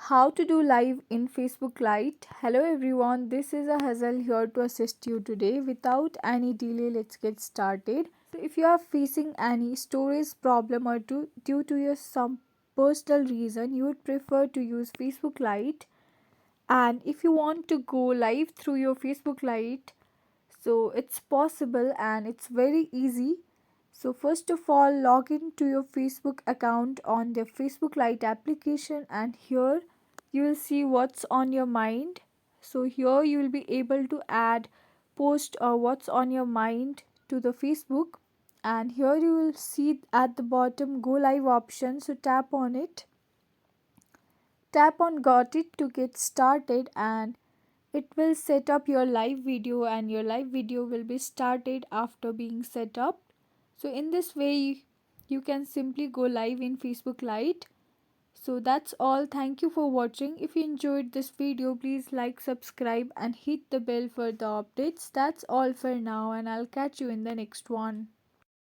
How to do live in Facebook Lite. Hello everyone, this is a Hazel here to assist you today. Without any delay, let's get started. So if you are facing any storage problem or due to your some personal reason, you would prefer to use Facebook Lite, and if you want to go live through your Facebook Lite, so it's possible and it's very easy. So first of all, log in to your Facebook account on the Facebook Lite application, and here you will see what's on your mind. So here you will be able to add post or what's on your mind to the Facebook, and here you will see at the bottom go live option. So tap on it. Tap on got it to get started, and it will set up your live video, and your live video will be started after being set up. So in this way you can simply go live in Facebook Lite. So that's all. Thank you for watching. If you enjoyed this video, please like, subscribe and hit the bell for the updates. That's all for now, and I'll catch you in the next one.